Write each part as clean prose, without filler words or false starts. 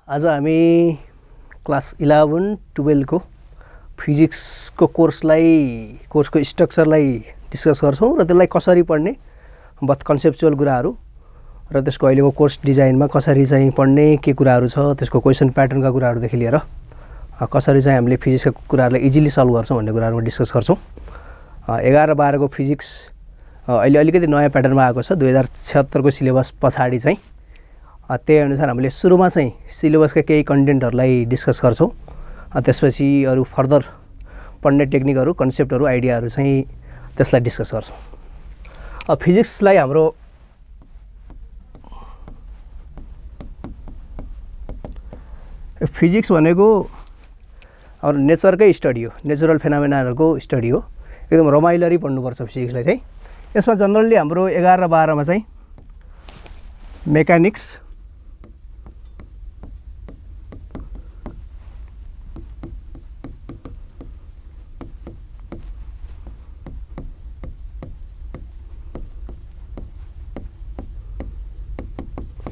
आज हामी क्लास 11 12 को फिजिक्सको कोर्सको स्ट्रक्चरलाई डिस्कस गर्छौं र त्यसलाई कसरी पढ्ने बथ कन्सेप्चुअल कुराहरू र त्यसको अहिलेको कोर्स डिजाइनमा कसरी चाहिँ पढ्ने के कुराहरू छ त्यसको क्वेशन प्याटर्नका कुराहरूदेखि लिएर कसरी चाहिँ हामीले फिजिक्सका कुराहरूलाई इजिली सल्भ गर्छौं भन्ने कुराहरुमा डिस्कस गर्छौं। 11 12 को फिजिक्स अहिले अलिकति नयाँ प्याटर्नमा आएको छ 2076 को सिलेबस पछाडी चाहिँ त्यही अनुसार हामीले सुरुमा चाहिँ सिलेबसका केही कन्टेन्टहरुलाई डिस्कस गर्छौं। त्यसपछि अरु फर्दर पढ्ने टेक्निकहरु कन्सेप्टहरु आइडियाहरु चाहिँ त्यसलाई डिस्कस गर्छौं। फिजिक्सलाई हाम्रो फिजिक्स भनेको अब नेचरकै स्टडी हो, नेचुरल फेनोमेनाहरुको स्टडी हो। एकदम रमाइलरी पढ्नुपर्छ फिजिक्सलाई चाहिँ। यसमा जनरली हाम्रो 11 र 12 मा चाहिँ mechanics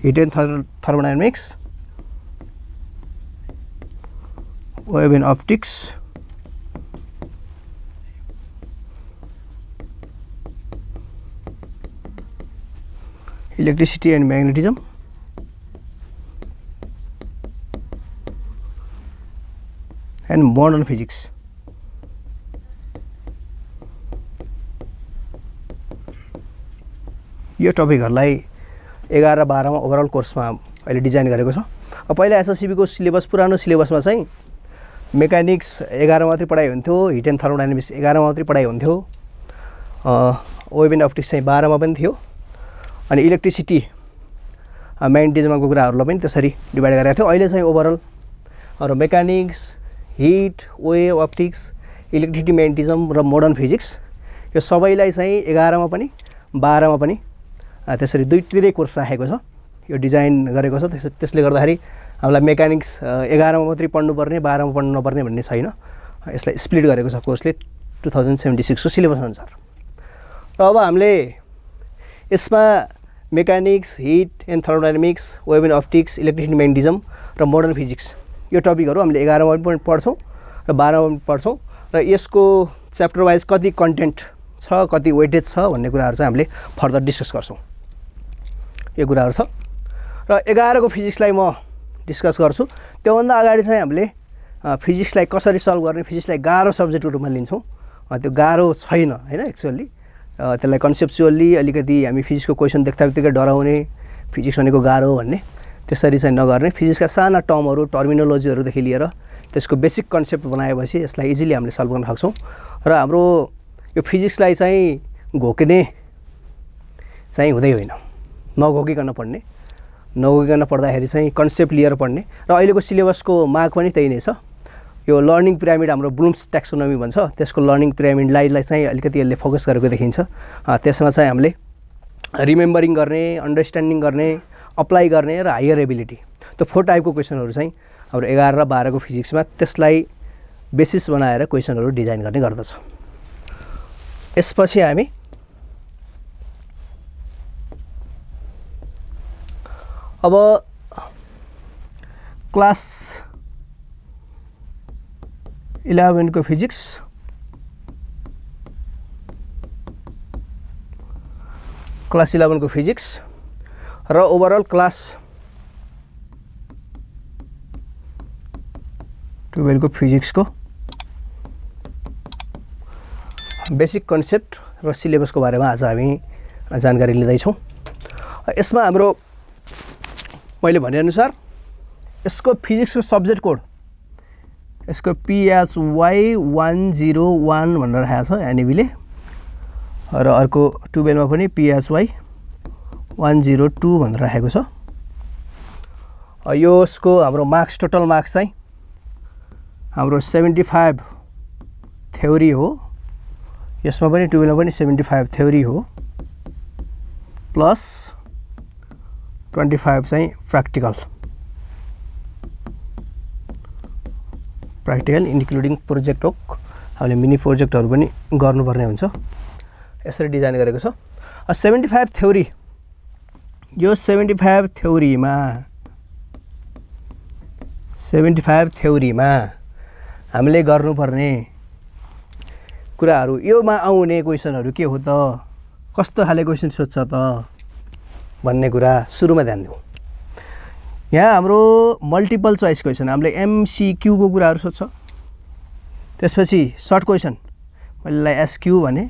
heat and thermodynamics, wave and optics, electricity and magnetism, and modern physics. यो टपिकहरुलाई 11 12 मा ओभरअल कोर्समा अहिले डिजाइन गरेको छ। पहिला एसएससीबी को सिलेबस पुरानो सिलेबसमा चाहिँ मेकानिक्स 11 मा मात्रै पढाइ हुन्थ्यो, हिट एन्ड थर्मोडायनामिक्स 11 मा मात्रै पढाइ हुन्थ्यो, वेभ एन्ड अप्टिक्स चाहिँ 12 मा पनि थियो, अनि इलेक्ट्रिसिटी म्याग्नेटिजमको कुराहरुलाई पनि त्यसरी डिभाइड गरेको थियो। अहिले चाहिँ ओभरअल र mechanics, heat, wave, optics, electricity, magnetism र मोडर्न फिजिक्स यो सबैलाई चाहिँ 11 मा पनि 12 मा पनि त्यसरी दुईतिरै कोर्स राखेको छ। यो डिजाइन गरेको छ। त्यसले गर्दाखेरि हामीलाई मेकानिक्स 11 मा मात्रै पढ्नु पर्ने 12 मा पढ्नु नपर्ने भन्ने छैन। यसलाई स्प्लिट गरेको छ कोर्सले 2076 को सिलेबस अनुसार। र अब हामीले यसमा mechanics, heat and thermodynamics, wave and optics, electricity, magnetism र मोडर्न फिजिक्स यो टपिकहरु हामीले 11 मा पनि पढ्छौं र 12 मा पनि पढ्छौं र यसको च्याप्टर वाइज कति कन्टेन्ट छ, कति वेटेज छ भन्ने कुराहरु चाहिँ हामीले फर्दर डिस्कस गर्छौं। यो कुराहरु छ र 11 को फिजिक्सलाई म डिस्कस गर्छु। त्यो भन्दा अगाडि चाहिँ हामीले फिजिक्सलाई कसरी सल्भ गर्ने, फिजिक्सलाई गाह्रो सब्जेक्टको रूपमा लिन्छौं। त्यो गाह्रो छैन हैन, एक्चुअली त्यसलाई कन्सेप्चुअली अलिकति हामी फिजिक्सको क्वेशन देख्दाबित्तिकै डराउने, फिजिक्स भनेको गाह्रो भन्ने त्यसरी चाहिँ नगर्ने। फिजिक्सका साना टर्महरु, टर्मिनोलोजीहरुदेखि लिएर त्यसको बेसिक कन्सेप्ट बनाएपछि यसलाई इजिली हामीले सल्भ गर्न सक्छौं। र हाम्रो यो फिजिक्सलाई चाहिँ घोक्ने चाहिँ हुँदै होइन, नघोकिकन पढ्ने, नघोकिकन पढ्दाखेरि चाहिँ कन्सेप्ट लिएर पढ्ने। र अहिलेको सिलेबसको मार्क पनि त्यही नै छ। यो लर्निङ पिरामिड हाम्रो ब्लुम्स ट्याक्सोनोमी भन्छ, त्यसको लर्निङ पिरामिडलाई चाहिँ अलिकति यसले फोकस गरेको देखिन्छ। त्यसमा चाहिँ हामीले रिमेम्बरिङ गर्ने, अन्डरस्ट्यान्डिङ गर्ने, अप्लाई गर्ने र हायर एबिलिटी त्यो 4 टाइपको क्वेशनहरु चाहिँ हाम्रो 11 र 12 को फिजिक्समा त्यसलाई बेसिस बनाएर क्वेशनहरु डिजाइन गर्ने गर्दछ। यसपछि हामी अब क्लास 11 को फिजिक्स क्लास 11 को फिजिक्स र ओभरअल क्लास 12 को फिजिक्स को बेसिक कन्सेप्ट र सिलेबसको बारेमा आज हामी जानकारी लिँदै छौं। यसमा हाम्रो मैले भने अनुसार यसको फिजिक्सको सब्जेक्ट कोड यसको PHY 101 भनेर राखेको छ एनईबीले र अर्को 12 मा पनि PHY 102 भनेर राखेको छ। यसको हाम्रो मार्क्स टोटल मार्क्स चाहिँ हाम्रो 75 थ्योरी हो। यसमा पनि 12 मा पनि 75 थ्योरी हो प्लस 25 चाहिँ प्र्याक्टिकल इन्क्लुडिङ प्रोजेक्ट वर्क। हामीले मिनी प्रोजेक्टहरु पनि गर्नुपर्ने हुन्छ। यसरी डिजाइन गरेको छ। 75 थ्योरी, यो 75 थ्योरीमा 75 थ्योरीमा हामीले गर्नुपर्ने कुराहरू योमा आउने क्वेसनहरू के हो त कस्तो खाले क्वेसन सोध्छ त भन्ने कुरा सुरुमा ध्यान दिउँ। यहाँ हाम्रो मल्टिपल चोइस क्वेसन हामीले MCQ को कुराहरू सोध्छ। त्यसपछि सर्ट क्वेसन मैले SQ भने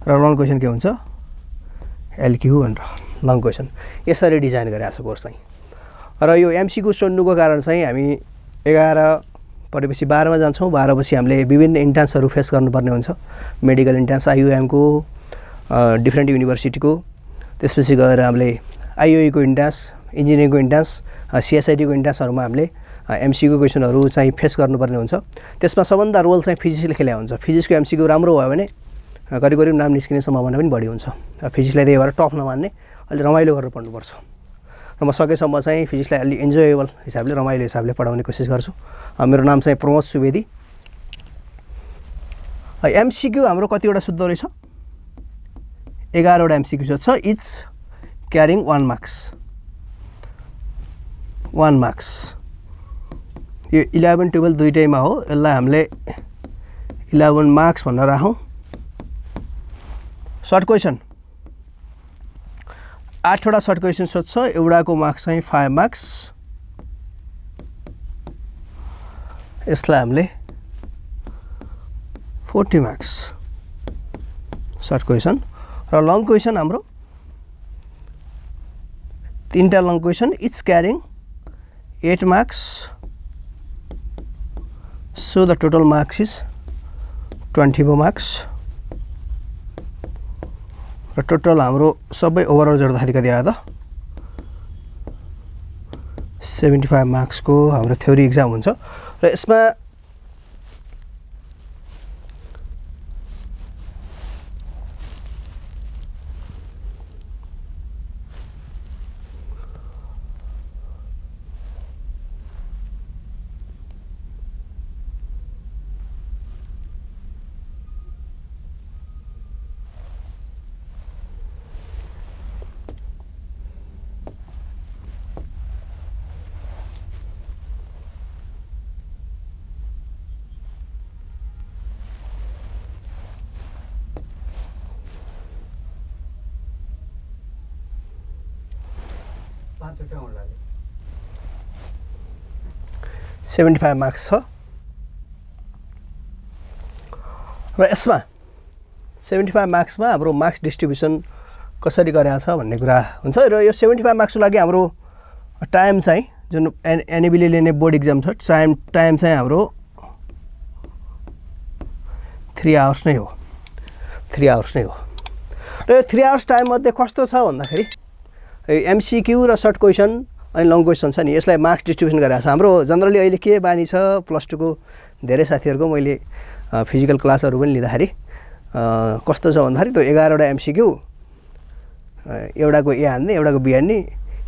र लङ क्वेसन के हुन्छ LQ भनेर लङ क्वेसन यसरी डिजाइन गरेको छ कोर्स चाहिँ। र यो MCQ सोध्नुको कारण चाहिँ हामी 11 पढेपछि 12 मा जान्छौँ। 12 पछि हामीले विभिन्न इन्ट्रान्सहरू फेस गर्नुपर्ने हुन्छ। मेडिकल इन्ट्रान्स IUM को डिफ्रेन्ट युनिभर्सिटीको, त्यसपछि गएर हामीले IOE को इन्ट्रान्स, इन्जिनियरिङको इन्ट्रान्स, CSIT को इन्ट्रान्सहरुमा हामीले MCQ क्वेसनहरू चाहिँ फेस गर्नुपर्ने हुन्छ। त्यसमा सबभन्दा रोल चाहिँ फिजिक्सले खेलेको हुन्छ। फिजिक्सको MCQ राम्रो भयो भने करिब नाम निस्किने सम्भावना पनि बढी हुन्छ। फिजिक्सलाई त्यही भएर टफ नमान्ने अलि रमाइलो गरेर पढ्नुपर्छ। र म सकेसम्म चाहिँ फिजिक्सलाई अलि इन्जोयेबल हिसाबले रमाइलो हिसाबले पढाउने कोसिस गर्छु। मेरो नाम चाहिँ प्रमोद सुवेदी। MCQ हाम्रो कतिवटा शुद्ध रहेछ 11 वटा MCQ छ। Each carrying 1 marks 1 marks. यो 11 12 दुईटैमा हो। यसलाई हामीले 11 मार्क्स भनेर राखौँ। सर्ट क्वेसन 8 वटा सर्ट क्वेसन सोध्छ। एउटाको मार्क्स चाहिँ 5 मार्क्स। यसलाई हामीले 40 मार्क्स सर्ट क्वेसन। र लङ क्वेसन हाम्रो 3टा long question each carrying 8 marks. So the total marks is 24 marks. र टोटल हाम्रो सबै ओभरअल जोड्दाखेरि कति आयो त 75 मार्क्स को हाम्रो थ्योरी एक्जाम हुन्छ। र यसमा होला 75 मार्क्स छ। र यसमा 75 मार्क्समा हाम्रो मार्क्स डिस्ट्रिब्युसन कसरी गरेको छ भन्ने कुरा हुन्छ। र यो 75 मार्क्सको लागि हाम्रो टाइम चाहिँ जुन एनएबीले लिने बोर्ड एक्जाम छ टाइम चाहिँ हाम्रो 3 आवर्स नै हो। 3 आवर्स नै हो। र यो 3 आवर्स टाइम मध्ये कस्तो छ भन्दाखेरि MCQ र सर्ट क्वेसन अनि लङ क्वेसन छ नि यसलाई मार्क्स डिस्ट्रिब्युसन गरेको छ। हाम्रो जनरली अहिले के बानी छ +2 को धेरै साथीहरुको मैले फिजिकल क्लासहरु पनि लिँदाखेरि कस्तो छ भन्दाखेरि त्यो 11 वटा MCQ एउटाको A हान्ने एउटाको B हान्ने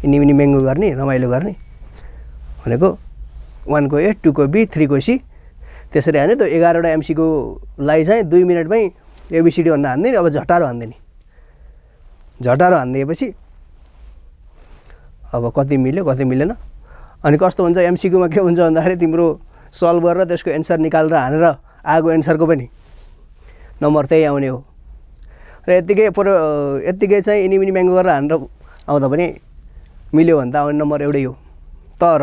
इनिमिनी मेङ्गो गर्ने रमाइलो गर्ने भनेको 1 को A 2 को B 3 को C त्यसरी हान्ने। त्यो 11 वटा MCQ लाई चाहिँ 2 मिनेटमै ABCD भन्दा हान्ने। अब झटारो हान्ने नि झटारो हान्दिएपछि अब कति मिल्यो कति मिलेन। अनि कस्तो हुन्छ MCQ मा के हुन्छ भन्दाखेरि तिम्रो सल्भ गरेर त्यसको एन्सर निकालेर हानेर आएको एन्सरको पनि नम्बर त्यही आउने हो। र यतिकै चाहिँ इनिमिनी म्याङ्गो गरेर हानेर आउँदा पनि मिल्यो भने त आउने नम्बर एउटै हो। तर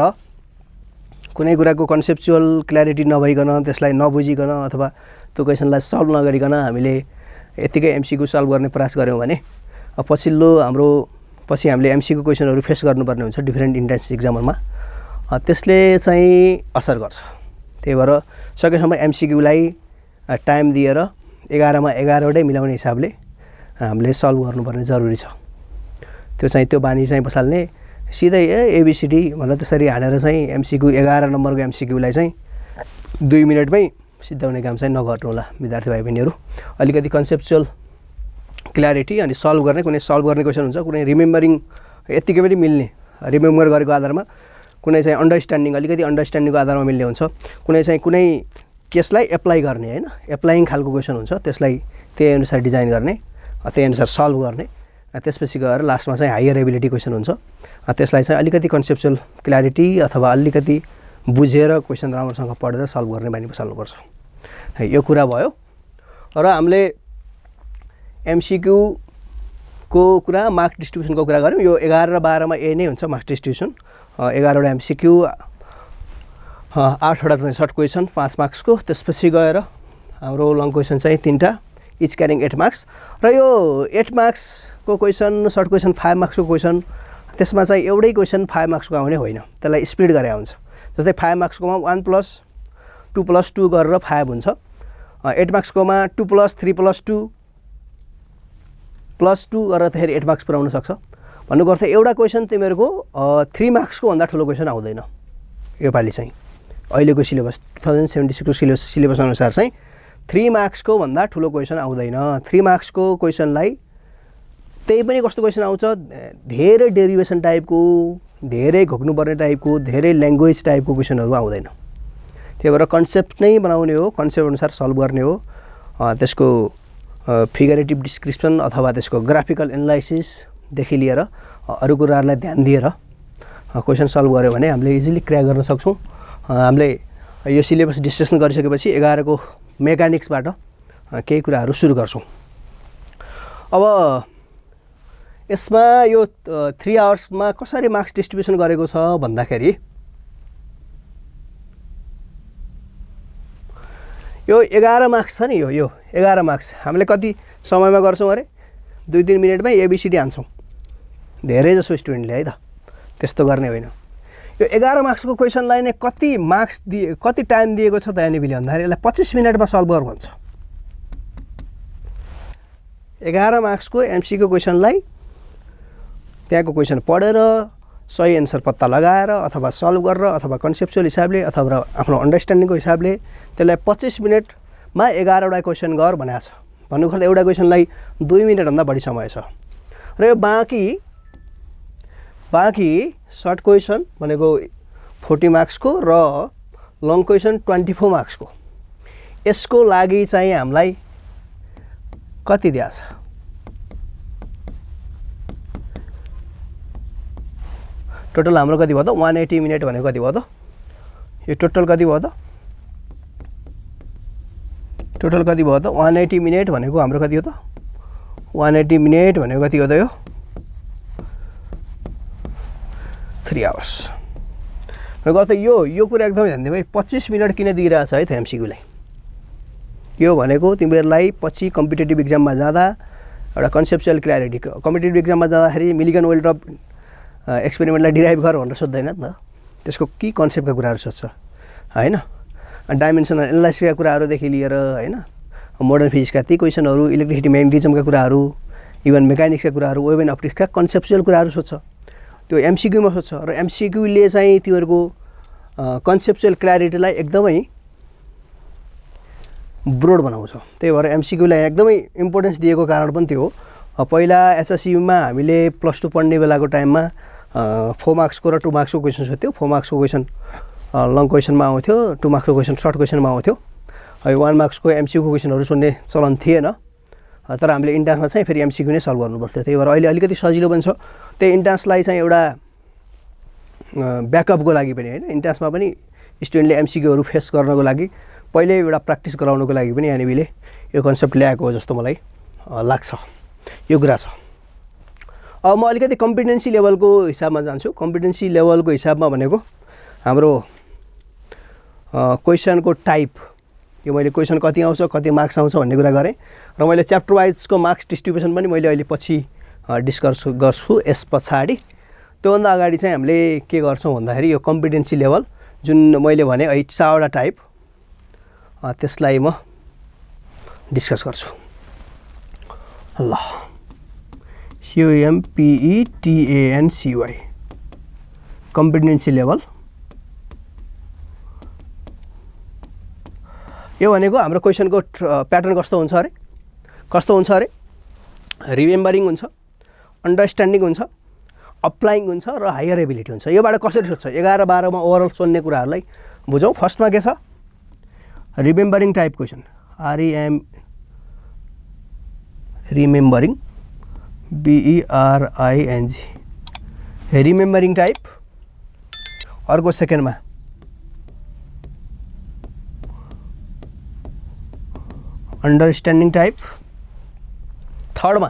कुनै कुराको कन्सेप्चुअल क्ल्यारिटी नभइकन त्यसलाई नबुझिकन अथवा त्यो क्वेसनलाई सल्भ नगरिकन हामीले यतिकै MCQ सल्भ गर्ने प्रयास गर्यौं भने पछि हामीले MCQ क्वेसनहरु फेस गर्नुपर्ने हुन्छ डिफरेन्ट इन्ट्रान्स एक्जामहरुमा। त्यसले चाहिँ असर गर्छ। त्यही भएर सकेसम्म MCQ लाई टाइम दिएर 11 मा 11 वटै मिलाउने हिसाबले हामीले सल्भ गर्नुपर्ने जरुरी छ। त्यो बानी चाहिँ बसाल्ने सिधै ABCD भनेर त्यसरी हालेर चाहिँ MCQ 11 नम्बरको MCQ लाई चाहिँ 2 मिनेटमै सिद्धाउने काम चाहिँ नगर्नु होला विद्यार्थी भाइ बहिनीहरु। अलिकति कन्सेप्चुअल क्ल्यारिटी अनि सल्भ गर्ने कुनै सल्भ गर्ने क्वेसन हुन्छ कुनै रिमेम्बरिङ यतिकै पनि मिल्ने रिमेम्बर गरेको आधारमा कुनै चाहिँ अलिकति अन्डरस्ट्यान्डिङको आधारमा मिल्ने हुन्छ। कुनै केसलाई एप्लाई गर्ने हैन एप्लाइङ खालको क्वेसन हुन्छ त्यसलाई त्यही अनुसार डिजाइन गर्ने त्यही अनुसार सल्भ गर्ने। त्यसपछि गएर लास्टमा चाहिँ हायर एबिलिटी क्वेसन हुन्छ त्यसलाई चाहिँ अलिकति कन्सेप्चुअल क्ल्यारिटी अथवा अलिकति बुझेर क्वेसन राम्रोसँग पढेर सल्भ गर्ने बानी बसाल्नुपर्छ है। यो कुरा भयो। र हामीले एमसीक्यू को कुरा मार्क डिस्ट्रिब्युसनको कुरा गऱ्यौँ। यो 11 र 12 मा ए नै हुन्छ मार्क डिस्ट्रिब्युसन। 11 वटा एमसीक्यू, 8 वटा चाहिँ सर्ट क्वेसन 5 मार्क्सको। त्यसपछि गएर हाम्रो लङ क्वेसन चाहिँ 3टा इच क्यारिङ 8 मार्क्स। र यो 8 मार्क्सको क्वेसन, सर्ट क्वेसन 5 मार्क्सको क्वेसन, त्यसमा चाहिँ एउटै क्वेसन 5 मार्क्सको आउने होइन, त्यसलाई स्प्लिट गरेर हुन्छ। जस्तै 5 मार्क्सकोमा 1 + 2 + 2 गरेर 5 हुन्छ। 8 मार्क्सकोमा 2 + 3 + 2 + 2 गरेर त्यसरी 8 मार्क्स पुऱ्याउन सक्छ। भन्नुको अर्थ एउटा क्वेसन तिमीहरूको 3 मार्क्सको भन्दा ठुलो क्वेसन आउँदैन योपालि चाहिँ। अहिलेको सिलेबस 2076 को सिलेबस अनुसार चाहिँ 3 मार्क्सको भन्दा ठुलो क्वेसन आउँदैन। 3 मार्क्सको क्वेसनलाई त्यही पनि कस्तो क्वेसन आउँछ, धेरै डेरिभेसन टाइपको, धेरै घोक्नुपर्ने टाइपको, धेरै ल्याङ्ग्वेज टाइपको क्वेसनहरू आउँदैन। त्यही भएर कन्सेप्ट नै बनाउने हो, कन्सेप्ट अनुसार सल्भ गर्ने हो। त्यसको फिगरेटिभ डिस्क्रिप्सन अथवा त्यसको ग्राफिकल एनालाइसिसदेखि लिएर अरू कुराहरूलाई ध्यान दिएर क्वेसन सल्भ गऱ्यो भने हामीले इजिली क्र्याक गर्न सक्छौँ। हामीले यो सिलेबस डिस्कसन गरिसकेपछि 11 को मेकानिक्सबाट केही कुराहरू सुरु गर्छौँ। अब यसमा यो 3 आवर्समा कसरी मार्क्स डिस्ट्रिब्युसन गरेको छ भन्दाखेरि यो 11 मार्क्स छ नि, यो 11 मार्क्स हामीले कति समयमा गर्छौँ अरे, 2-3 मिनटमै एबिसिडी हान्छौँ धेरै जसो स्टुडेन्टले है त। त्यस्तो गर्ने होइन। यो 11 मार्क्सको क्वेसनलाई नै कति मार्क्स दिए, कति टाइम दिएको छ त एनइबीले भन्दाखेरि यसलाई 25 मिनटमा सल्भ गर भन्छ। 11 मार्क्सको एमसीक्यू क्वेसनलाई त्यहाँको क्वेसन पढेर सही एन्सर पत्ता लगाएर अथवा सल्भ गरेर अथवा कन्सेप्चुअल हिसाबले अथवा आफ्नो अन्डरस्ट्यान्डिङको हिसाबले त्यसलाई 25 मिनटमा 11 वटा क्वेसन गर भनेको छ। भन्नुको अर्थ एउटा क्वेसनलाई 2 मिनटभन्दा बढी समय छ। र यो बाँकी सर्ट क्वेसन भनेको 40 मार्क्सको र लङ क्वेसन 24 मार्क्सको, यसको लागि चाहिँ हामीलाई कति दिएको छ? टोटल हाम्रो कति भयो त? 180 मिनट भनेको कति भयो त? यो टोटल कति भयो त? टोटल कति भयो त? 180 मिनट भनेको हाम्रो कति हो त? 180 मिनट भनेको कति हो त? यो 3 आवर्स। भनेको अर्थ यो कुरा एकदमै ध्यान दिनु है। 25 मिनट किन दिइरहेछ है त एमसीक्यूलाई? यो भनेको तिमीहरूलाई पछि कम्पिटेटिभ इक्जाममा जाँदा एउटा कन्सेप्चुअल क्ल्यारिटी, कम्पिटेटिभ इक्जाममा जाँदाखेरि मिलिगन वेल्ड्रप एक्सपेरिमेन्टलाई डिराइभ गर भनेर सोध्दैन नि त। त्यसको के कन्सेप्टका कुराहरू सोध्छ होइन। डाइमेन्सनल एनालाइसिसका कुराहरूदेखि लिएर होइन, मोडर्न फिजिक्सका ती क्वेसनहरू, इलेक्ट्रिसिटी म्याग्नेटिजमका कुराहरू, इभन मेकानिक्सका कुराहरू, वेभ एन्ड अप्टिक्सका कन्सेप्चुअल कुराहरू सोध्छ। त्यो एमसीक्यूमा सोध्छ र एमसीक्यूले चाहिँ तिमीहरूको कन्सेप्चुअल क्ल्यारिटीलाई एकदमै ब्रोड बनाउँछ। त्यही भएर एमसीक्यूलाई एकदमै इम्पोर्टेन्स दिएको कारण पनि त्यो हो। पहिला एसएससीमा हामीले +2 पढ्ने बेलाको टाइममा 4 मार्क्सको र 2 मार्क्सको क्वेसन सोध्थ्यो। 4 मार्क्सको क्वेसन लङ क्वेसनमा आउँथ्यो, 2 मार्क्सको क्वेसन सर्ट क्वेसनमा आउँथ्यो। 1 मार्क्सको एमसीक्यू क्वेसनहरू सोध्ने चलन थिएन। तर हामीले इन्ट्रान्समा चाहिँ फेरि एमसीक्यू नै सल्भ गर्नुपर्थ्यो। त्यही भएर अहिले अलिकति सजिलो पनि छ। त्यही इन्ट्रान्सलाई चाहिँ एउटा ब्याकअपको लागि पनि होइन, इन्ट्रान्समा पनि स्टुडेन्टले एमसीक्यूहरू फेस गर्नको लागि पहिल्यै एउटा प्र्याक्टिस गराउनको लागि पनि एनइबीले यो कन्सेप्ट ल्याएको हो जस्तो मलाई लाग्छ। यो कुरा छ। अब म अलिकति कम्पिटेन्सी लेभलको हिसाबमा जान्छु। कम्पिटेन्सी लेभलको हिसाबमा भनेको हाम्रो क्वेसनको टाइप, यो मैले क्वेसन कति आउँछ, कति मार्क्स आउँछ भन्ने कुरा गरेँ र मैले च्याप्टर वाइजको मार्क्स डिस्ट्रिब्युसन पनि मैले अहिले पछि डिस्कस गर्छु यस पछाडि। त्योभन्दा अगाडि चाहिँ हामीले के गर्छौँ भन्दाखेरि यो कम्पिटेन्सी लेभल जुन मैले भने 4वटा टाइप, त्यसलाई म डिस्कस गर्छु। ल, COMPETANCY कम्पिटेन्सी लेभल। यो भनेको हाम्रो क्वेसनको प्याटर्न कस्तो हुन्छ अरे, रिमेम्बरिङ हुन्छ, अन्डरस्ट्यान्डिङ हुन्छ, अप्लाइङ हुन्छ र हायर एबिलिटी हुन्छ। योबाट कसरी सोध्छ? 11-12 मा ओभरअल सोध्ने कुराहरूलाई बुझौँ। फर्स्टमा के छ? Remembering type question, remembering, BERING, remembering type. अर्को सेकेन्डमा अन्डरस्ट्यान्डिङ टाइप, थर्डमा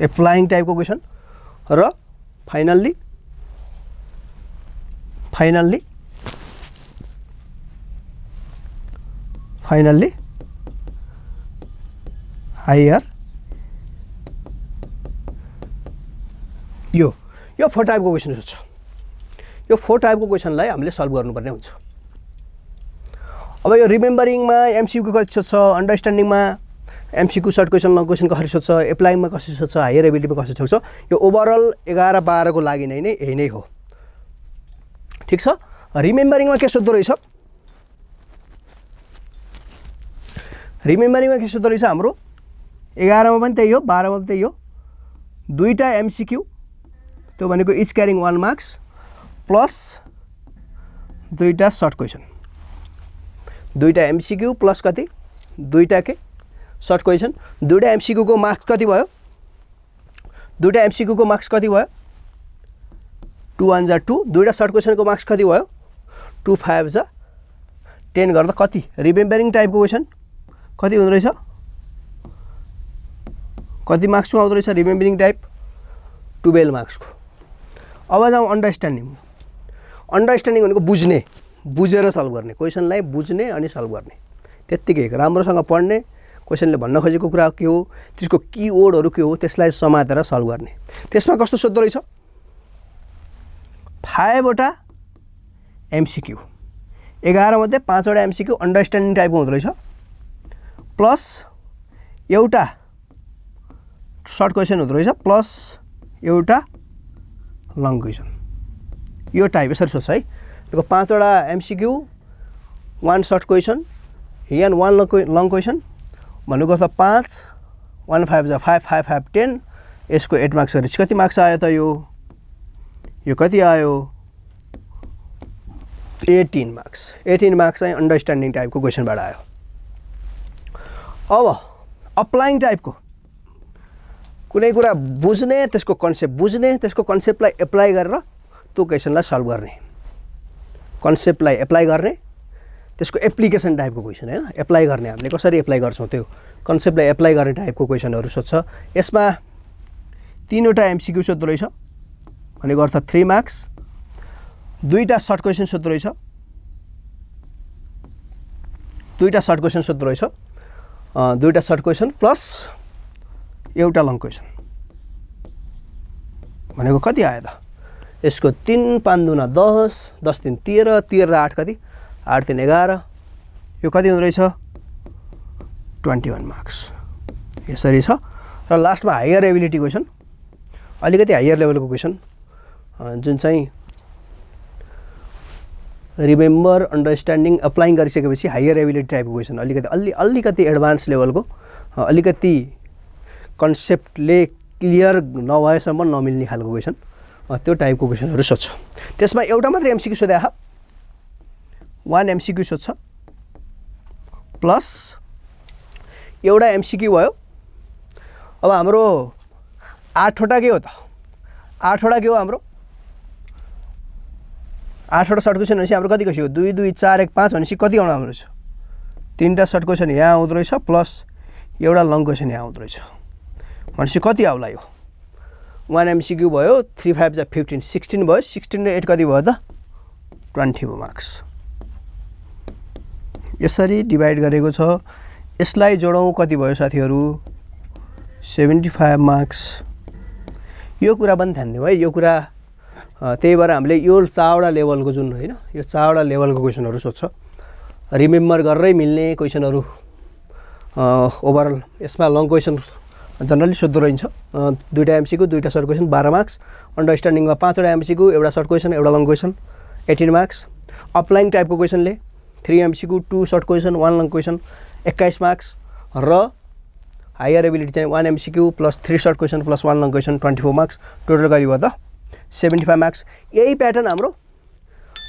एप्लाइङ टाइपको क्वेसन र फाइनल्ली हायर यो 4 टाइपको क्वेसन सोध्छ। यो 4 टाइपको क्वेसनलाई हामीले सल्भ गर्नुपर्ने हुन्छ। अब यो रिमेम्बरिङमा एमसीक्यू कति सोध्छ, अन्डरस्ट्यान्डिङमा MCQ short question long question कसरी सोध्छ, एप्लाइङमा कसरी सोध्छ, हायर एबिलिटीमा कसरी सोध्छ, यो ओभरअल 11-12 को लागि नै यही नै हो। ठिक छ। रिमेम्बरिङमा के सोध्दो रहेछ, हाम्रो 11 मा पनि त्यही हो, 12 मा पनि त्यही हो। दुईटा एमसीक्यू, त्यो भनेको इच क्यारिङ 1 मार्क्स प्लस दुईटा सर्ट क्वेसन। दुईटा एमसीक्यू प्लस कति, दुईटा के सर्ट क्वेसन। दुईटा एमसीक्यू को मार्क्स कति भयो, 2 1 जा 2, दुईटा सर्ट क्वेसन को मार्क्स कति भयो, 2 5 जा 10 गर्दा कति, रिमेम्बरिङ टाइपको क्वेसन कति हुँदो रहेछ, कति मार्क्सको आउँदो रहेछ रिमेम्बरिङ टाइप, 12 मार्क्सको। अब जाउँ अन्डरस्ट्यान्डिङ भनेको बुझेर सल्भ गर्ने, क्वेसनलाई बुझ्ने अनि सल्भ गर्ने, त्यत्तिकै राम्रोसँग पढ्ने, क्वेसनले भन्न खोजेको कुरा के हो, त्यसको कीवर्डहरू के हो, त्यसलाई समातेर सल्भ गर्ने। त्यसमा कस्तो सोध्दो रहेछ, 5 वटा एमसीक्यू, 11 मध्ये 5 वटा एमसीक्यू अन्डरस्ट्यान्डिङ टाइपको हुँदो रहेछ, प्लस एउटा सर्ट क्वेसन हुँदो रहेछ, प्लस एउटा लङ क्वेसन। यो टाइप यसरी सोध्छ है। देखो 5 वटा एमसीक्यू, 1 सर्ट क्वेसन, यहाँ 1 लङ क्वेसन भन्नुको अर्थ 5 1 5 जा 5 5 5 10, यसको 8 मार्क्स गरेपछि कति मार्क्स आयो त, यो कति आयो, 18 मार्क्स। 18 मार्क्स चाहिँ अन्डरस्ट्यान्डिङ टाइपको क्वेसनबाट आयो। अब अप्लाइङ टाइपको कुनै कुरा बुझ्ने, त्यसको कन्सेप्ट बुझ्ने, त्यसको कन्सेप्टलाई एप्लाई गरेर त्यो क्वेसनलाई सल्भ गर्ने, कन्सेप्टलाई एप्लाई गर्ने, त्यसको एप्लिकेसन टाइपको क्वेसन हैन, एप्लाई गर्ने, हामीले कसरी एप्लाई गर्छौं त्यो कन्सेप्टलाई एप्लाई गर्ने टाइपको क्वेसनहरू सोध्छ। यसमा 3 वटा एमसीक्यू सोध्दो रहेछ भनेको अर्थ 3 मार्क्स, दुईटा सर्ट क्वेसन सोध्दो रहेछ, दुईटा सर्ट क्वेसन प्लस एउटा लङ क्वेसन भनेको कति आयो त, यसको 3 5 दुना 10, 10 3 13, 13 र 8 कति, 8 3 11, यो कति हुँदो रहेछ 21 मार्क्स। यसरी छ। र लास्टमा हायर एबिलिटी क्वेसन, अलिकति हायर लेभलको क्वेसन जुन चाहिँ रिमेम्बर, अन्डरस्ट्यान्डिङ, अप्लाइङ गरिसकेपछि हायर एबिलिटी टाइपको क्वेसन, अलिकति एडभान्स लेभलको, अलिकति कन्सेप्टले क्लियर नभएसम्म नमिल्ने खालको क्वेसन, त्यो टाइपको क्वेसनहरू सोध्छ। त्यसमा एउटा मात्रै एमसीक्यू सोधे, 1 एमसीक्यू सोध्छ प्लस एउटा एमसीक्यू भयो। अब हाम्रो 8 वटा के हो त, 8 वटा के हो हाम्रो, 8 वटा सर्ट क्वेसन भनेपछि हाम्रो कति कति हो, 2 2 4 1 5 भनेपछि कति आउनु हाम्रो छ, 3टा सर्ट क्वेसन यहाँ आउँदो रहेछ प्लस एउटा लङ क्वेसन यहाँ आउँदो रहेछ भनेपछि कति आउला यो, 1 एमसीक्यू भयो, 3 5 जा 15, 16 भयो, 16 र 8 कति भयो त 20 मार्क्स। यसरी डिभाइड गरेको छ। यसलाई जोडौँ कति भयो साथीहरू, 75 मार्क्स। यो कुरा पनि ध्यान दिउँ है, यो कुरा त्यही भएर हामीले यो चारवटा लेभलको जुन हैन, यो चारवटा लेभलको क्वेसनहरू सोध्छ, रिमेम्बर गरेरै मिल्ने क्वेसनहरू ओभरअल। यसमा लङ क्वेसन जनरली सोध्दो रहन्छ, 2टा एमसीक्यू, 2टा सर्ट क्वेसन 12 मार्क्स। अन्डरस्ट्यान्डिङमा 5 वटा एमसीक्यू, एउटा सर्ट क्वेसन, एउटा लङ क्वेसन 18 मार्क्स। अप्लाइङ टाइपको क्वेसनले 3 MCQ, 2 short question, 1 long question 21 marks. र हायर एबिलिटी चाहिँ 1 MCQ plus 3 short question plus 1 long question 24 marks. Total कति भयो त 75 मार्क्स। यही प्याटर्न हाम्रो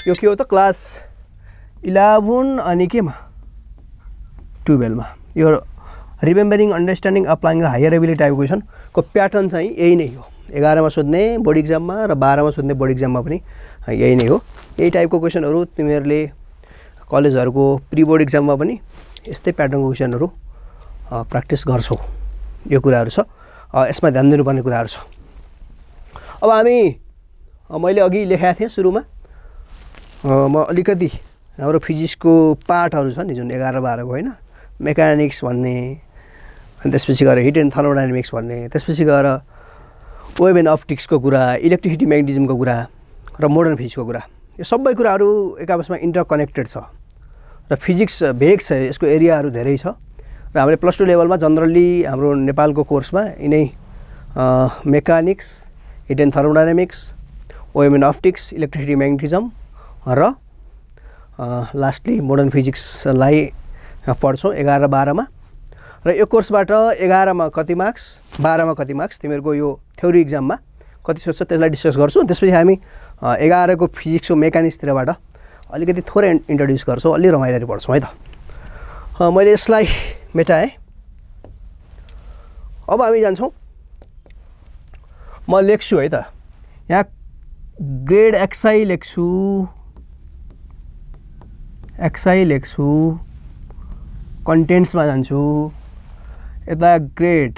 यो के हो त क्लास 11 अनि केमा 12 मा यो रिमेम्बरिङ, अन्डरस्ट्यान्डिङ, अप्लाइङ र हायर एबिलिटी टाइपको क्वेसनको प्याटर्न चाहिँ यही नै हो। 11 मा सोध्ने बोर्ड इक्जाममा र 12 मा सोध्ने बोर्ड इक्जाममा पनि यही नै हो। यही टाइपको क्वेसनहरू तिमीहरूले कलेजहरुको प्री बोर्ड एक्जाममा पनि यस्तै प्याटर्नको क्वेशनहरु प्र्याक्टिस गर्छौं यो कुराहरु छ यसमा ध्यान दिनुपर्ने कुराहरु छ अब हामी मैले अघि लेखेको थिएँ सुरुमा म अलिकति हाम्रो फिजिक्सको पार्टहरु छ नि जुन 11 12 को हैन मेकानिक्स भन्ने अनि त्यसपछि गएर हिट एन्ड थर्मोडायनामिक्स भन्ने त्यसपछि गएर वेभ एन्ड अप्टिक्सको कुरा इलेक्ट्रिसिटी म्याग्नेटिजमको कुरा र मोडर्न फिजिक्सको कुरा यो सबै कुराहरु एकआपसमा इन्टरकनेक्टेड छ र फिजिक्स भेग छ यसको एरियाहरु धेरै छ र हामीले प्लस 2 लेभलमा जनरली हाम्रो नेपालको कोर्समा यिनै mechanics heat and thermodynamics wave and optics electricity magnetism र लास्टली मोडर्न फिजिक्सलाई पढ्छौं 11 12 मा र यो कोर्सबाट 11 मा कति मार्क्स 12 मा कति मार्क्स तिमीहरुको यो थ्योरी एक्जाममा कति सोच्छ त्यसलाई डिस्कस गर्छौं त्यसपछि हामी 11 को फिजिक्सको मेकानिक्स तिरबाट अलिकति थोरै इन्ट्रोड्युस गर्छौं अलि रमाइलो पढ्छौं है त मैले यसलाई मेटाए अब हामी जान्छौं म लेख्छु है त यहाँ ग्रेड एक्सआई लेख्छु कन्टेन्ट्समा जान्छु यता ग्रेड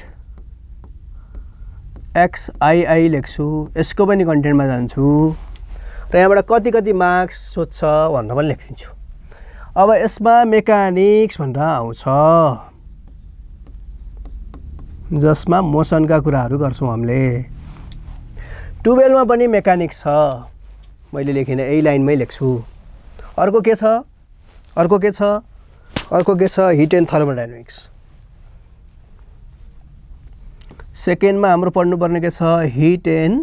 XII लेख्छु यसको पनि कन्टेन्टमा जान्छु र यहाँबाट कति कति मार्क्स सोध्छ भनेर पनि लेखिदिन्छु अब यसमा मेकानिक्स भनेर आउँछ जसमा मोसनका कुराहरु गर्छौं हामीले 12 मा पनि मेकानिक्स छ मैले लेखिन यही लाइनमै लेख्छु अर्को के छ हिट एन्ड थर्मोडायनामिक्स सेकेन्ड मा हाम्रो पढ्नु पर्ने के छ हिट एन्ड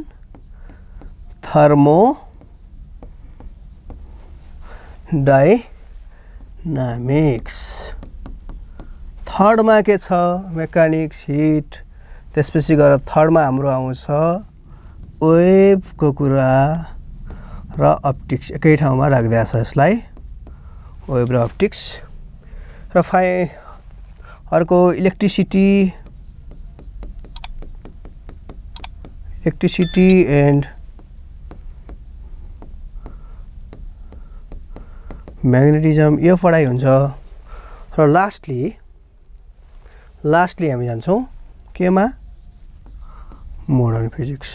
थर्मोडायनामिक्स थर्ड मा के छ मेकानिक्स हिट त्यसपछि गएर थर्ड मा हाम्रो आउँछ वेभ को कुरा र अप्टिक्स एकै ठाउँमा राख्दै छ यसलाई वेभ र अप्टिक्स र अर्को इलेक्ट्रिसिटी एन्ड म्याग्नेटिजम यो पढाइ हुन्छ र लास्टली हामी जान्छौं केमा मोडर्न फिजिक्स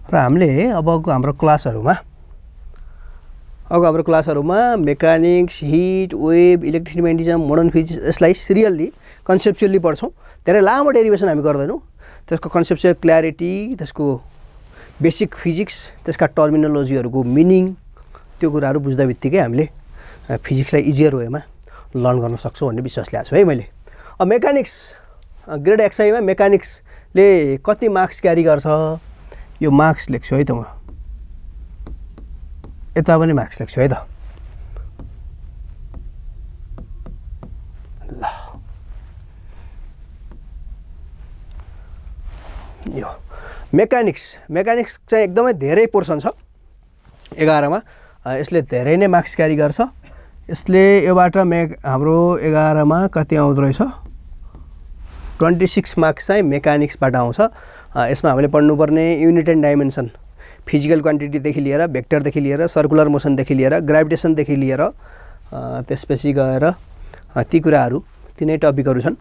र हामीले अबको हाम्रो क्लासहरुमा mechanics heat wave electricity magnetism modern physics यसलाई सिरियल्ली कन्सेप्चुअली पढ्छौं धेरै लामो डेरिभेसन हामी गर्दैनौं त्यसको कन्सेप्चुअल क्ल्यारिटी त्यसको बेसिक फिजिक्स त्यसका टर्मिनोलोजीहरुको मिनिङ त्यो कुराहरु बुझ्दा बित्तिकै हामीले फिजिक्सलाई इजियर वेमा लर्न गर्न सक्छौं भन्ने विश्वास ल्याछु है मैले अब मेकानिक्स ग्रेड एक्सआई मा मेकानिक्सले कति मार्क्स क्यारी गर्छ यो मार्क्स लेख्छु है त म यता पनि मार्क्स लेख्छु है त ल यो मेकानिक्स चाहिँ एकदमै धेरै पोर्सन छ 11 मा यसले धेरै नै मार्क्स क्यारी गर्छ यसले योबाट हाम्रो 11 मा कति आउँदो रहेछ 26 मार्क्स चाहिँ मेकानिक्सबाट आउँछ यसमा हामीले पढ्नुपर्ने unit and dimension physical quantity देखि लिएर भेक्टर देखि लिएर सर्कुलर मोसन देखि लिएर ग्राभिटेसन देखि लिएर त्यसपछि गएर ती कुराहरु तिनै टपिकहरु छन्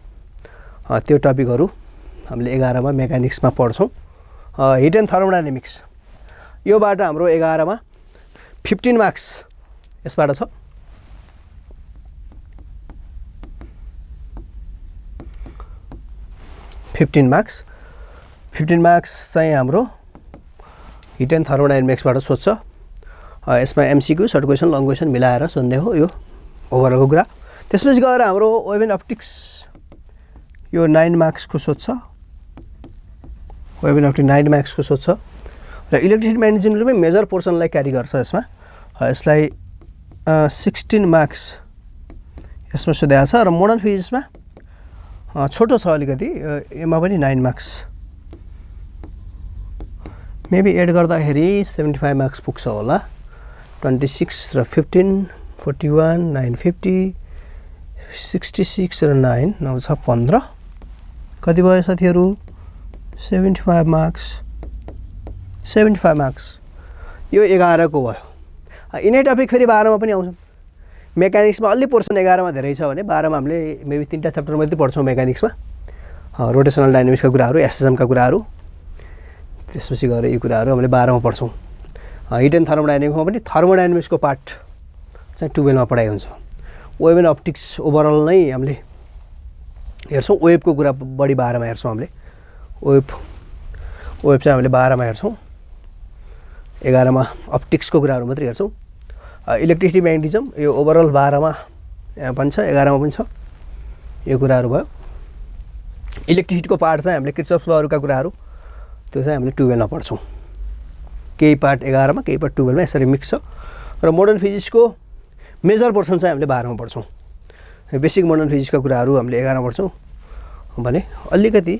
त्यो टपिकहरु हामीले 11 मा मेकानिक्समा पढ्छौं हिट एन्ड थर्मोडायनामिक्स योबाट हाम्रो 11 मा 15 मार्क्स यसबाट छ फिफ्टिन मार्क्स चाहिँ हाम्रो हिट एन्ड थर्मोडायनामिक्सबाट सोध्छ यसमा MCQ short question long question मिलाएर सोध्ने हो यो ओभरअलको कुरा त्यसपछि गएर हाम्रो वेभ एन्ड अप्टिक्स यो 9 मार्क्स को सोध्छ वेभ एन्ड अप्टिक्स 9 मार्क्स को सोध्छ र इलेक्ट्रिसिटी म्याग्नेटिजमले पनि मेजर पोर्सनलाई क्यारी गर्छ यसमा यसलाई 16 मार्क्स यसमा सोधेको छ र मोडर्न फिजिक्समा छोटो छ अलिकति यसमा पनि 9 मार्क्स मेबी एड गर्दाखेरि 75 मार्क्स पुग्छ होला 26 र 15 41 950 66 र 9 9 छ 15 कति भयो साथीहरु 75 मार्क्स यो 11 को भयो। यिनै टपिक फेरि 12 मा पनि आउँछ। मेकानिक्समा अलि पोर्सन 11 मा धेरै छ भने 12 मा हामीले मेबी 3टा च्याप्टर मात्रै पढ्छौँ मेकानिक्समा। रोटेसनल डाइनामिक्सका कुराहरू, एसएसएमका कुराहरू, त्यसपछि गएर यो कुराहरू हामीले 12 मा पढ्छौँ। हिट एन्ड थर्मोडाइनामिक्समा पनि थर्मोडाइनामिक्सको पार्ट चाहिँ 12 मा पढाइ हुन्छ। वेभ एन्ड अप्टिक्स ओभरअल नै हामीले हेर्छौँ। वेभको कुरा बढी 12 मा हेर्छौँ हामीले। वेभ चाहिँ हामीले 12 मा हेर्छौँ। 11 मा अप्टिक्सको कुराहरू मात्रै हेर्छौँ। इलेक्ट्रिसिटी म्याग्नेटिजम यो ओभरअल 12 मा पनि छ, 11 मा पनि छ। यो कुराहरू भयो। इलेक्ट्रिसिटीको पार्ट चाहिँ हामीले किर्चफ लहरूका कुराहरू त्यो चाहिँ हामीले 12 मा पढ्छौँ। केही पार्ट 11 मा, केही पार्ट 12 मा, यसरी मिक्स छ। र मोडर्न फिजिक्सको मेजर पोर्सन चाहिँ हामीले 12 मा पढ्छौँ। बेसिक मोडर्न फिजिक्सका कुराहरू हामीले 11 मा पढ्छौँ भने अलिकति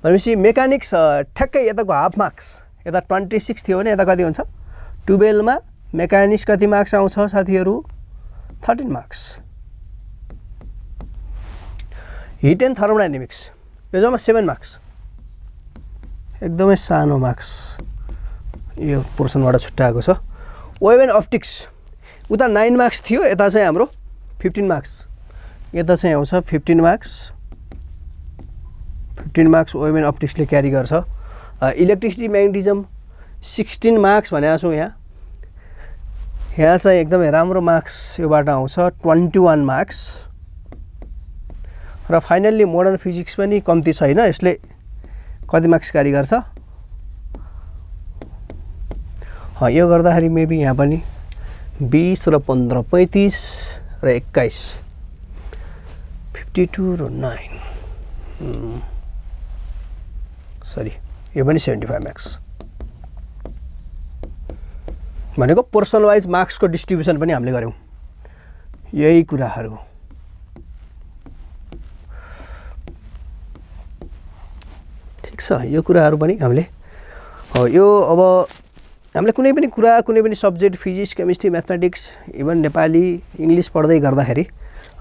भनेपछि मेकानिक्स ठ्याक्कै यताको हाफ मार्क्स, यता 26 थियो भने यता कति हुन्छ? 12 मा मेकानिक्स कति मार्क्स आउँछ साथीहरू? 13 मार्क्स। हिट एन्ड थर्मोडाइनामिक्स यो जम्मा 7 मार्क्स, एकदमै सानो मार्क्स यो पोर्सनबाट छुट्याएको छ। वेभ एन्ड अप्टिक्स उता 9 मार्क्स थियो, यता चाहिँ हाम्रो 15 मार्क्स। यता चाहिँ आउँछ 15 मार्क्स। 15 मार्क्स वेभ एन्ड अप्टिक्सले क्यारी गर्छ। इलेक्ट्रिसिटी म्याग्नेटिजम 16 मार्क्स भनेको छौँ यहाँ। यहाँ चाहिँ एकदमै राम्रो मार्क्स योबाट आउँछ 21 मार्क्स। र फाइनल्ली मोडर्न फिजिक्स पनि कम्ती छैन, यसले कति मार्क्स क्यारी गर्छ? यो गर्दाखेरि मेबी यहाँ पनि 20 र 15 35 र 21 52 र 9 सरी यो पनि 75 मार्क्स भनेको पर्सनल वाइज मार्क्सको डिस्ट्रिब्युसन पनि हामीले गऱ्यौँ। यही कुराहरू ठिक छ। यो कुराहरू पनि हामीले यो अब हामीले कुनै पनि कुरा, कुनै पनि subject, physics, chemistry, mathematics, even Nepali, English पढ्दै गर्दाखेरि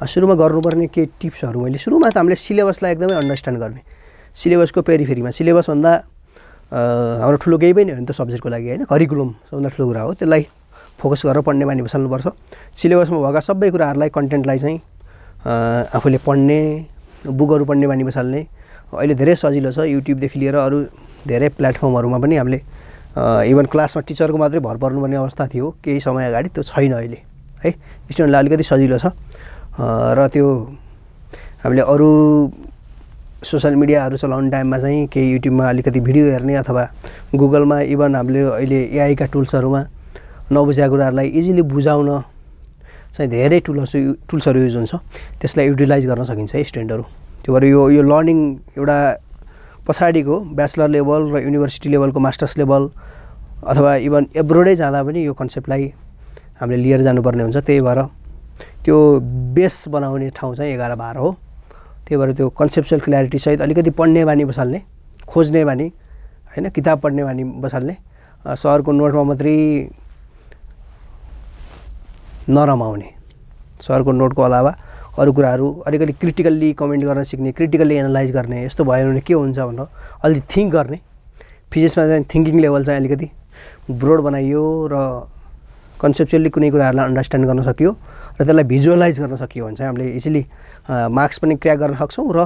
सुरुमा गर्नुपर्ने केही टिप्सहरू मैले सुरुमा त हामीले सिलेबसलाई एकदमै अन्डरस्ट्यान्ड गर्ने। सिलेबसको पेरिफेरीमा, सिलेबसभन्दा हाम्रो ठुलो केही पनि हो नि त सब्जेक्टको लागि होइन, करिकुलम सबभन्दा ठुलो कुरा हो। त्यसलाई फोकस गरेर पढ्ने बानी बसाल्नुपर्छ। सिलेबसमा भएका सबै कुराहरूलाई, कन्टेन्टलाई चाहिँ आफूले पढ्ने, बुकहरू पढ्ने बानी बसाल्ने। अहिले धेरै सजिलो छ, युट्युबदेखि लिएर अरू धेरै प्लेटफर्महरूमा पनि हामीले इभन क्लासमा टिचरको मात्रै भर पर्नुपर्ने अवस्था थियो केही समय अगाडि, त्यो छैन अहिले है। स्टुडेन्टलाई अलिकति सजिलो छ। र त्यो हामीले अरू सोसल मिडियाहरू चलाउने टाइममा चाहिँ केही युट्युबमा अलिकति भिडियो हेर्ने अथवा गुगलमा इभन हामीले अहिले एआईका टुल्सहरूमा नबुझेका कुराहरूलाई इजिली बुझाउन चाहिँ धेरै टुल्सहरू युज हुन्छ। त्यसलाई युटिलाइज गर्न सकिन्छ है स्टुडेन्टहरू। त्यो भएर यो लर्निङ एउटा पछाडिको ब्याचलर लेभल र युनिभर्सिटी लेभलको मास्टर्स लेभल अथवा इभन एब्रोडै जाँदा पनि यो कन्सेप्टलाई हामीले लिएर जानुपर्ने हुन्छ। त्यही भएर त्यो बेस बनाउने ठाउँ चाहिँ 11-12 हो। त्यही भएर त्यो कन्सेप्चुअल क्ल्यारिटी सहित अलिकति पढ्ने बानी बसाल्ने, खोज्ने बानी होइन, किताब पढ्ने बानी बसाल्ने, सरको नोटमा मात्रै नरमाउने, सरको नोटको अलावा अरू कुराहरू अलिकति क्रिटिकल्ली कमेन्ट गर्न सिक्ने, क्रिटिकल्ली एनालाइज गर्ने। यस्तो भयो भने के हुन्छ भनेर अलि थिङ्क गर्ने। फिजिक्समा चाहिँ थिङ्किङ लेभल चाहिँ अलिकति ब्रोड बनाइयो र कन्सेप्चुअली कुनै कुराहरूलाई अन्डरस्ट्यान्ड गर्न सकियो र त्यसलाई भिजुअलाइज गर्न सकियो भने चाहिँ हामीले इजिली मार्क्स पनि क्र्याक गर्न सक्छौँ र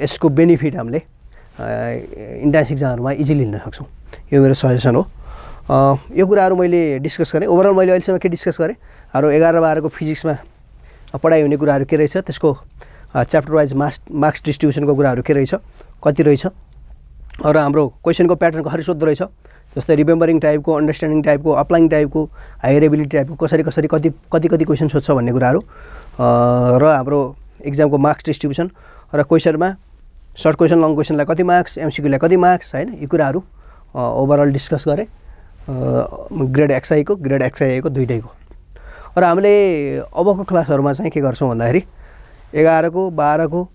यसको बेनिफिट हामीले इन्ट्रान्स इक्जामहरूमा इजिली लिन सक्छौँ। यो मेरो सजेसन हो। यो कुराहरू मैले डिस्कस गरेँ। ओभरअल मैले अहिलेसम्म के डिस्कस गरेँ? हाम्रो 11-12 को फिजिक्समा पढाइ हुने कुराहरू के रहेछ, त्यसको च्याप्टर वाइज मार्क्स डिस्ट्रिब्युसनको कुराहरू के रहेछ, कति रहेछ, र हाम्रो क्वेसनको प्याटर्न कसरी सोध्दो रहेछ, जस्तै रिमेम्बरिङ टाइपको, अन्डरस्ट्यान्डिङ टाइपको, अप्लाइङ टाइपको, हायर एबिलिटी टाइपको कसरी कति क्वेसन सोध्छ भन्ने कुराहरू र हाम्रो इक्जामको मार्क्स डिस्ट्रिब्युसन र क्वेसनमा सर्ट क्वेसन, लङ क्वेसनलाई कति मार्क्स, एमसिक्यूलाई कति मार्क्स होइन, यी कुराहरू ओभरअल डिस्कस गरेँ। ग्रेड एक्सआईको, ग्रेड एक्सआईएको दुइटैको। र हामीले अबको क्लासहरूमा चाहिँ के गर्छौँ भन्दाखेरि 11 को 12 को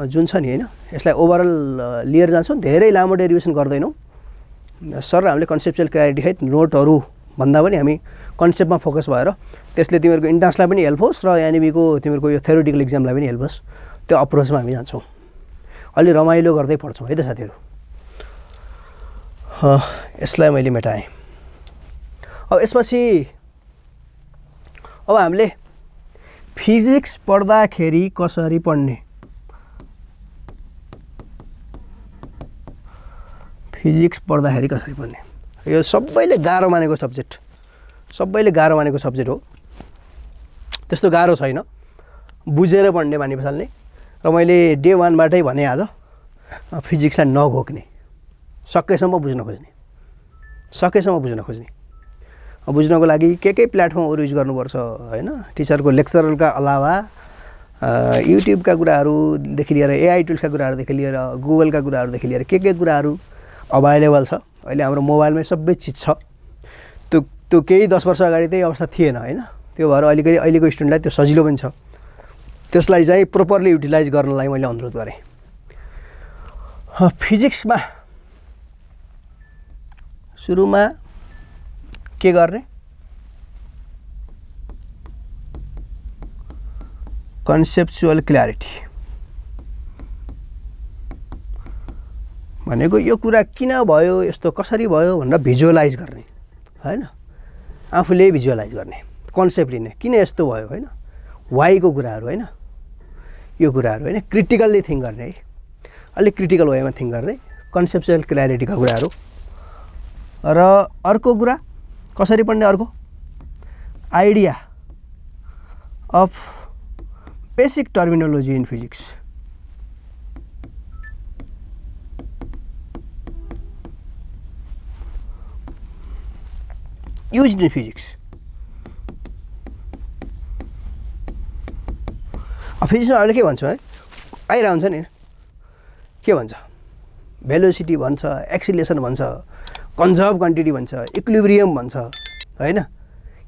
जुन छ नि होइन, यसलाई ओभरअल लिएर जान्छौँ। धेरै लामो डेरिभेसन गर्दैनौँ। सर हामीले कन्सेप्चुअल क्ल्यारिटी है नोटहरू भन्दा पनि हामी कन्सेप्टमा फोकस भएर त्यसले तिमीहरूको इन्ट्रान्सलाई पनि हेल्प होस् र एनइबीको तिमीहरूको यो थ्योरेटिकल इक्जामलाई पनि हेल्प होस्, त्यो अप्रोचमा हामी जान्छौँ। अलि रमाइलो गर्दै पढ्छौँ है त साथीहरू। यसलाई मैले मेटाएँ। अब यसपछि अब हामीले फिजिक्स पढ्दाखेरि कसरी पढ्ने, फिजिक्स पढ्दाखेरि कसरी पढ्ने, यो सबैले गाह्रो मानेको सब्जेक्ट, सबैले गाह्रो मानेको सब्जेक्ट हो। त्यस्तो गाह्रो छैन, बुझेर पढ्ने बानी बसाल्ने। र मैले डे 1 बाटै भने आज फिजिक्सलाई नघोक्ने, सकेसम्म बुझ्न खोज्ने, सकेसम्म बुझ्न खोज्ने। बुझ्नको लागि के प्लेटफर्महरू युज गर्नुपर्छ हैन, टिचरको लेक्चरका अलावा युट्युबका कुराहरूदेखि लिएर एआई टुल्सका कुराहरूदेखि लिएर गुगलका कुराहरूदेखि लिएर के कुराहरू अभाइलेबल छ। अहिले हाम्रो मोबाइलमै सबै चिज छ। त्यो केही 10 वर्ष अगाडि त्यही अवस्था थिएन हैन। त्यो भएर अहिलेको स्टुडेन्टलाई त्यो सजिलो पनि छ। त्यसलाई चाहिँ प्रोपरली युटिलाइज गर्नलाई मैले अनुरोध गरेँ। फिजिक्समा सुरुमा के गर्ने, कन्सेप्चुअल क्ल्यारिटी भनेको यो कुरा किन भयो, यस्तो कसरी भयो भनेर भिजुअलाइज गर्ने हैन, आफूले भिजुअलाइज गर्ने, कन्सेप्ट लिने, किन यस्तो भयो हैन, वाइको कुराहरू हैन, यो कुराहरू हैन, क्रिटिकल्ली थिङ्क गर्ने है, अलिक क्रिटिकल वेमा थिङ्क गर्ने, कन्सेप्चुअल क्ल्यारिटीका कुराहरू। र अर्को कुरा कसरी पढ्ने, अर्को idea of basic terminology in physics. Used in physics. फिजिक्समा अहिले के भन्छ है, आइरहेको हुन्छ नि, के भन्छ, भेलोसिटी भन्छ, एक्सिलेसन भन्छ, कन्जर्भ क्वान्टिटी भन्छ, इक्विलिब्रियम भन्छ हैन।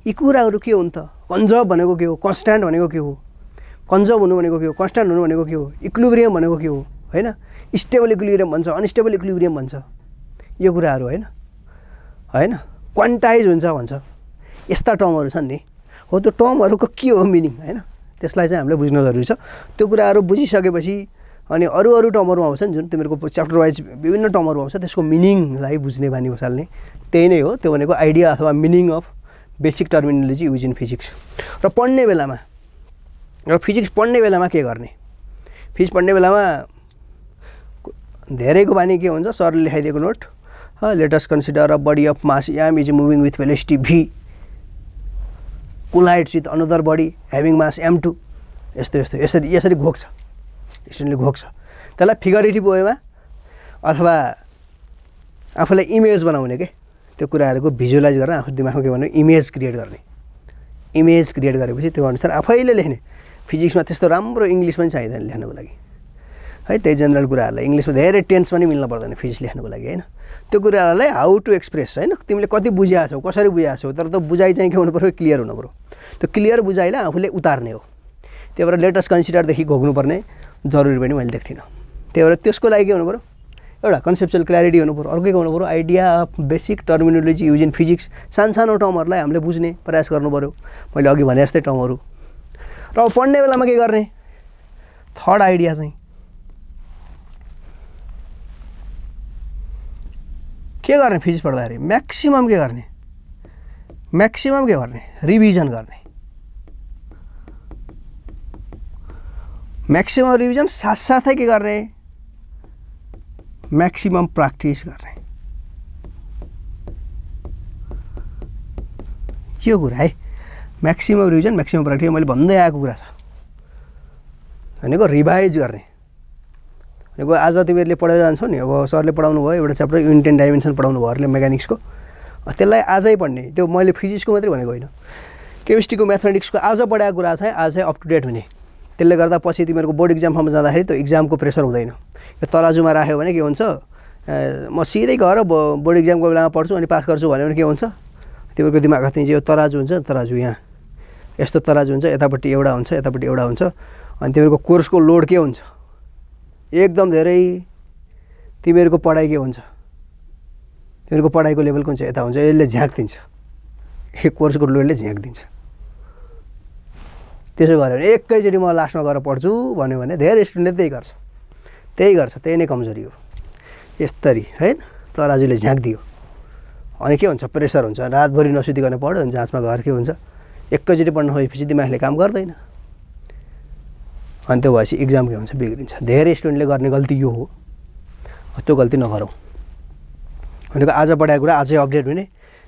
यी कुराहरू के हुन् त? कन्जर्भ भनेको के हो, कन्स्ट्यान्ट भनेको के हो, कन्जर्भ हुनु भनेको के हो, कन्स्ट्यान्ट हुनु भनेको के हो, इक्विलिब्रियम भनेको के हो हैन, स्टेबल इक्विलिब्रियम भन्छ, अनस्टेबल इक्विलिब्रियम भन्छ, यो कुराहरू हैन हैन, क्वान्टाइज हुन्छ भन्छ, यस्ता टर्महरू छन् नि। हो त्यो टर्महरूको के हो मिनिङ हैन, त्यसलाई चाहिँ हामीले बुझ्न जरुरी छ। त्यो कुराहरू बुझिसकेपछि अनि अरू टर्महरू आउँछन् जुन तिमीहरूको च्याप्टर वाइज विभिन्न टर्महरू आउँछ, त्यसको मिनिङलाई बुझ्ने बानी बसाल्ने, त्यही नै हो। त्यो भनेको आइडिया अथवा meaning of basic terminology use in physics. र पढ्ने बेलामा, र फिजिक्स पढ्ने बेलामा के गर्ने, फिजिक्स पढ्ने बेलामा धेरैको बानी के हुन्छ, सरले लेखाइदिएको note, let us consider a body of mass m is moving with velocity v collides with another body having mass m2, यसरी घोक्छ, स्टुडेन्टले घोक्छ। त्यसलाई फिगरेटिभ वेमा अथवा आफूलाई इमेज बनाउने के, त्यो कुराहरूको भिजुअलाइज गरेर आफू दिमागमा के भन्ने, इमेज क्रिएट गर्ने। इमेज क्रिएट गरेपछि त्यो अनुसार आफैले लेख्ने। फिजिक्समा त्यस्तो राम्रो इङ्ग्लिस पनि चाहिँदैन लेख्नको लागि है, त्यही जेनरल कुराहरूलाई इङ्ग्लिसमा धेरै टेन्स पनि मिल्न पर्दैन फिजिक्स लेख्नको लागि हैन। त्यो कुराहरूलाई हाउ टु एक्सप्रेस हैन, तिमीले कति बुझिया छौ, कसरी बुझिया छौ, तर त्यो बुझाइ चाहिँ के हुनु पर्यो, क्लियर हुनु पर्यो। त्यो क्लियर बुझाइलाई आफूले उतार्ने हो। त्यही भएर लेट अस कन्सिडरदेखि घोक्नुपर्ने जरुरी पनि मैले देख्थिनँ। त्यही भएर त्यसको लागि के हुनु पर्यो, एउटा कन्सेप्चुअल क्ल्यारिटी हुनु पर्यो, अर्को के हुनु पर्यो, idea of basic terminology use in physics. सानो टर्महरूलाई हामीले बुझ्ने प्रयास गर्नु पर्यो, मैले अघि भने जस्तै टर्महरू। र पढ्ने बेलामा के गर्ने, थर्ड आइडिया चाहिँ के गर्ने, फिजिक्स पढ्दाखेरि म्याक्सिमम के गर्ने, रिभिजन गर्ने। म्याक्सिमम रिभिजन साथसाथै के गर्ने, म्याक्सिमम प्र्याक्टिस गर्ने। यो कुरा है, म्याक्सिमम रिभिजन म्याक्सिमम प्र्याक्टिस मैले भन्दै आएको कुरा छ भनेको। रिभाइज गर्ने भनेको आज तिमीहरूले पढेर जान्छौ नि, अब सरले पढाउनु भयो एउटा च्याप्टर युनिट 10 डाइमेन्सन पढाउनु भयो मेकानिक्सको, त्यसलाई आजै पढ्ने। त्यो मैले फिजिक्सको मात्रै भनेको होइन, केमिस्ट्रीको म्याथमेटिक्सको आज पढाएको कुरा चाहिँ आजै अप टु डेट हुने। त्यसले गर्दा पछि तिमीहरूको बोर्ड इक्जाम फर्ममा जाँदाखेरि त्यो इक्जामको प्रेसर हुँदैन। यो तराजुमा राख्यो भने के हुन्छ, म सिधै गएर बोर्ड इक्जामको बेलामा पढ्छु अनि पास गर्छु भन्यो भने के हुन्छ, तिमीहरूको दिमागमा चाहिँ यो तराजु हुन्छ, तराजु यहाँ यस्तो तराजु हुन्छ, यतापट्टि एउटा हुन्छ, यतापट्टि एउटा हुन्छ, अनि तिमीहरूको कोर्सको लोड के हुन्छ, एकदम धेरै। तिमीहरूको पढाइ के हुन्छ, तिमीहरूको पढाइको लेभल कुन चाहिँ यता हुन्छ, यसले झ्याक दिन्छ, यो कोर्सको लोडले झ्याक दिन्छ। त्यसो गऱ्यो भने एकैचोटि म लास्टमा गएर पढ्छु भन्यो भने धेरै स्टुडेन्टले त्यही गर्छ, त्यही नै कमजोरी हो। यस्तरी है, तराजुले झ्याक दियो अनि के हुन्छ प्रेसर हुन्छ रातभरि नसुतिकन पढ्यो अनि जाँचमा गएर के हुन्छ एकैचोटि पढ्न खोजेपछि दिमागले काम गर्दैन अनि त्यो भएपछि इक्जाम के हुन्छ बिग्रिन्छ धेरै स्टुडेन्टले गर्ने गल्ती यो हो त्यो गल्ती नगरौँ भनेको आज पढाएको कुरा आजै अपडेट हुने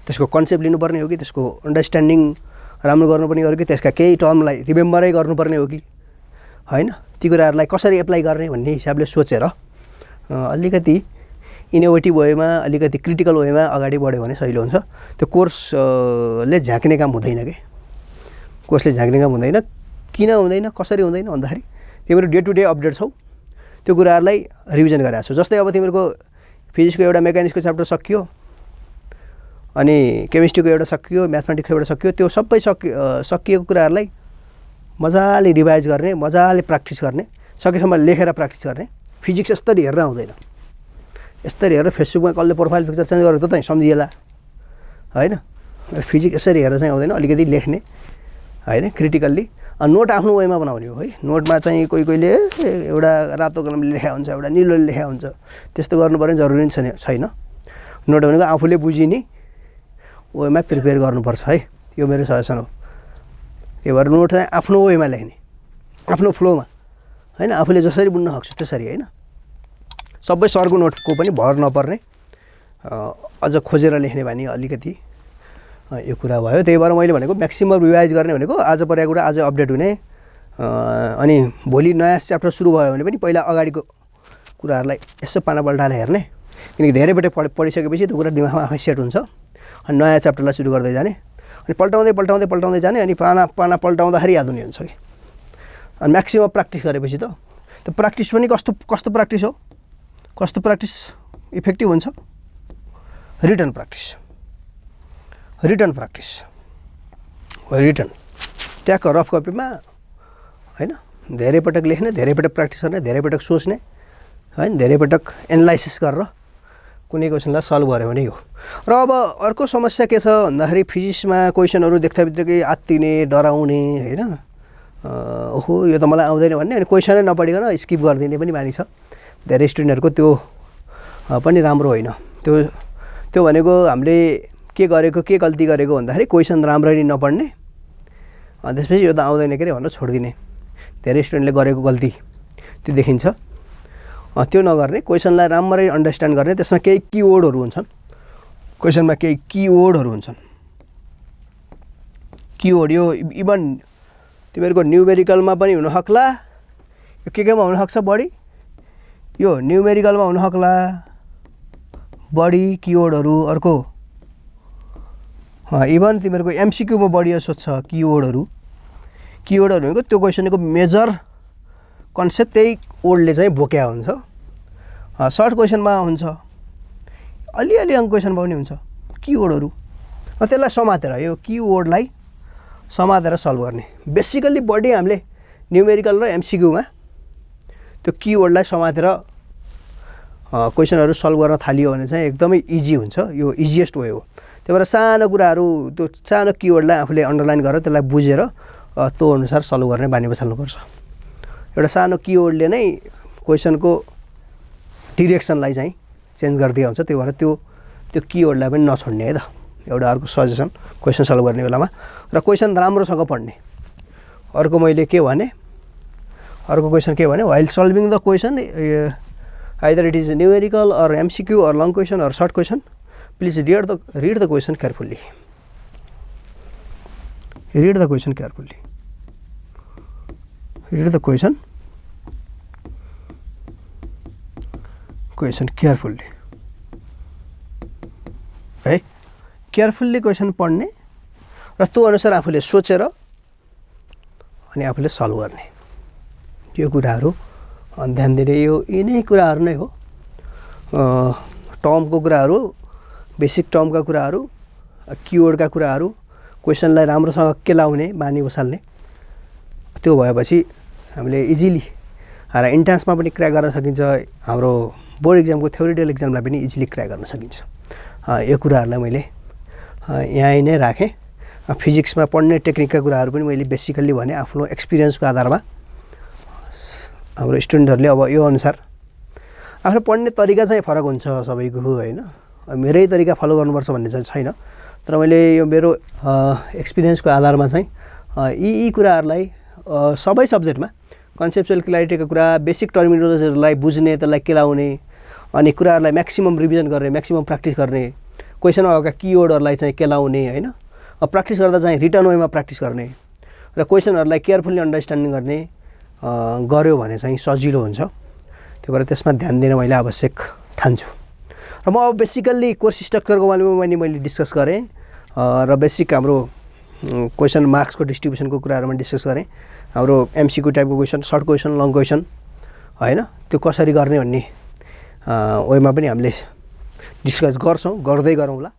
त्यसको कन्सेप्ट लिनुपर्ने हो कि त्यसको अन्डरस्ट्यान्डिङ राम्रो गर्नुपर्ने हो कि त्यसका केही टर्मलाई रिमेम्बरै गर्नुपर्ने हो कि होइन ती कुराहरूलाई कसरी एप्लाई गर्ने भन्ने हिसाबले सोचेर अलिकति इनोभेटिभ वेमा अलिकति क्रिटिकल वेमा अगाडि बढ्यो भने सजिलो हुन्छ त्यो कोर्सले झाँक्ने काम हुँदैन कि कोर्सले झाँक्ने काम हुँदैन किन हुँदैन कसरी हुँदैन भन्दाखेरि तिमीहरू डे टु डे अपडेट छौ त्यो कुराहरूलाई रिभिजन गरिरहेको छौ जस्तै अब तिमीहरूको फिजिक्सको एउटा मेकानिक्सको च्याप्टर सकियो अनि केमिस्ट्रीको एउटा सकियो म्याथमेटिक्सको एउटा सकियो त्यो सबै सकिएको कुराहरूलाई मजाले रिभाइज गर्ने मजाले प्र्याक्टिस गर्ने सकेसम्म लेखेर प्र्याक्टिस गर्ने फिजिक्स यस्तरी हेरेर आउँदैन यस्तरी हेरेर फेसबुकमा कसले प्रोफाइल पिक्चर चेन्ज गरेर त सम्झिएला होइन फिजिक्स यसरी हेरेर चाहिँ आउँदैन अलिकति लेख्ने होइन क्रिटिकल्ली नोट आफ्नो वेमा बनाउने हो है नोटमा चाहिँ कोहीले एउटा रातो कलमले लेखा हुन्छ एउटा निलोले लेखा हुन्छ त्यस्तो गर्नुपर्ने जरुरी छैन नोट भनेको आफूले बुझिने वेमा प्रिपेयर गर्नुपर्छ है यो मेरो सजेसन हो त्यही भएर नोट चाहिँ आफ्नो वेमा लेख्ने आफ्नो फ्लोमा होइन आफूले जसरी बुझ्न सक्छ त्यसरी होइन सबै सरको नोटको पनि भर नपर्ने अझ खोजेर लेख्ने बानी अलिकति यो कुरा भयो त्यही भएर मैले भनेको म्याक्सिमम रिभाइज गर्ने भनेको आज पढाएको कुरा आज अपडेट हुने अनि भोलि नयाँ च्याप्टर सुरु भयो भने पनि पहिला अगाडिको कुराहरूलाई यसो पाना पल्टाएर हेर्ने किनकि धेरैपल्ट पढिसकेपछि त्यो कुरा दिमागमा आफै सेट हुन्छ अनि नयाँ च्याप्टरलाई सुरु गर्दै जाने अनि पल्टाउँदै जाने अनि पाना पल्टाउँदाखेरि याद हुने हुन्छ कि अनि म्याक्सिमम प्र्याक्टिस गरेपछि त त्यो प्र्याक्टिस पनि कस्तो प्र्याक्टिस हो कस्तो प्र्याक्टिस इफेक्टिभ हुन्छ रिटन त्यहाँको रफ कपीमा होइन धेरैपटक लेख्ने धेरैपटक प्र्याक्टिस गर्ने धेरैपटक सोच्ने होइन धेरैपटक एनालाइसिस गरेर कुनै क्वेसनलाई सल्भ गऱ्यो भने हो र अब अर्को समस्या के छ भन्दाखेरि फिजिक्समा क्वेसनहरू देख्दा बित्तिकै आत्तिने डराउने होइन ओहो यो त मलाई आउँदैन भन्ने अनि क्वेसनै नपढिकन स्किप गरिदिने पनि बानी छ धेरै स्टुडेन्टहरूको त्यो पनि राम्रो होइन त्यो भनेको हामीले के गरेको के गल्ती गरेको भन्दाखेरि क्वेसन राम्ररी नपढ्ने त्यसपछि यो त आउँदैन के अरे भनेर छोडिदिने धेरै स्टुडेन्टले गरेको गल्ती त्यो देखिन्छ त्यो नगर्ने क्वेसनलाई राम्ररी अन्डरस्ट्यान्ड गर्ने त्यसमा केही किवर्डहरू हुन्छन् क्वेसनमा केही किवर्डहरू हुन्छन् किवर्ड यो इभन तिमीहरूको न्युमेरिकलमा पनि हुन सक्ला यो केमा हुन सक्छ बढी यो न्युमेरिकलमा हुन सक्ला बढी किवर्डहरू अर्को इभन तिमीहरूको एमसिक्यूमा बढी सोध्छ किवर्डहरू भनेको त्यो क्वेसनको मेजर कन्सेप्ट त्यही वर्डले चाहिँ बोक्या हुन्छ सर्ट क्वेसनमा हुन्छ अलिअलि अङ्क क्वेसनमा पनि हुन्छ किवर्डहरू त्यसलाई समातेर यो किवर्डलाई समातेर सल्भ गर्ने बेसिकल्ली बढी हामीले न्युमेरिकल र एमसिक्यूमा त्यो किवर्डलाई समातेर क्वेसनहरू सल्भ गर्न थालियो भने चाहिँ एकदमै इजी हुन्छ यो इजिएस्ट वे हो त्यही भएर सानो कुराहरू त्यो सानो किवर्डलाई आफूले अन्डरलाइन गरेर त्यसलाई बुझेर त्यो अनुसार सल्भ गर्ने बानी बसाल्नुपर्छ एउटा सानो किवर्डले नै क्वेसनको डिरेक्सनलाई चाहिँ चेन्ज गरिदिएको हुन्छ त्यही भएर त्यो किवर्डलाई पनि नछोड्ने है त एउटा अर्को सजेसन क्वेसन सल्भ गर्ने बेलामा र क्वेसन राम्रोसँग पढ्ने अर्को मैले के भने अर्को क्वेसन के भने while solving the question either it is numerical or MCQ or long question or short question please read the question carefully. Read the question carefully. Read the question carefully. है केयरफुल्ली क्वेसन पढ्ने र त्यो अनुसार आफूले सोचेर अनि आफूले solve गर्ने यो कुराहरू ध्यान दिने यिनै कुराहरू नै हो टर्मको कुराहरू बेसिक टर्मका कुराहरू किवर्डका कुराहरू क्वेसनलाई राम्रोसँग केलाउने बानी बसाल्ने त्यो भएपछि हामीले इजिली र इन्ट्रान्समा पनि क्र्याक गर्न सकिन्छ हाम्रो बोर्ड एक्जामको थ्योरिटिकल एक्जामलाई पनि इजिली क्र्याक गर्न सकिन्छ यो कुराहरूलाई मैले यहीँ नै राखेँ फिजिक्समा पढ्ने टेक्निकका कुराहरू पनि मैले बेसिकल्ली भने आफ्नो एक्सपिरियन्सको आधारमा हाम्रो स्टुडेन्टहरूले अब यो अनुसार आफ्नो पढ्ने तरिका चाहिँ फरक हुन्छ सबैको होइन मेरै तरिका फलो गर्नुपर्छ भन्ने चाहिँ छैन। तर मैले यो मेरो एक्सपिरियन्सको आधारमा चाहिँ यी कुराहरूलाई सबै सब्जेक्टमा कन्सेप्चुअल क्ल्यारिटीको कुरा, बेसिक टर्मिनोलोजीहरूलाई बुझ्ने, त्यसलाई केलाउने, अनि कुराहरूलाई म्याक्सिमम रिभिजन गर्ने, म्याक्सिमम प्र्याक्टिस गर्ने, क्वेसनमा आएका किवर्डहरूलाई चाहिँ केलाउने होइन। प्र्याक्टिस गर्दा चाहिँ रिटर्न वेमा प्र्याक्टिस गर्ने र क्वेसनहरूलाई केयरफुल्ली अन्डरस्ट्यान्डिङ गर्ने गर्यो भने चाहिँ सजिलो हुन्छ। त्यो भएर त्यसमा ध्यान दिन मैले आवश्यक ठान्छु। र म अब बेसिकल्ली कोर्स स्ट्रक्चरको बारेमा मैले डिस्कस गरेँ र बेसिक हाम्रो क्वेसन मार्क्सको डिस्ट्रिब्युसनको कुराहरूमा डिस्कस गरेँ। हाम्रो एमसिक्यू टाइपको question, short question, long question होइन, त्यो कसरी गर्ने भन्ने वेमा पनि हामीले डिस्कस गर्छौँ, गर्दै गरौँला।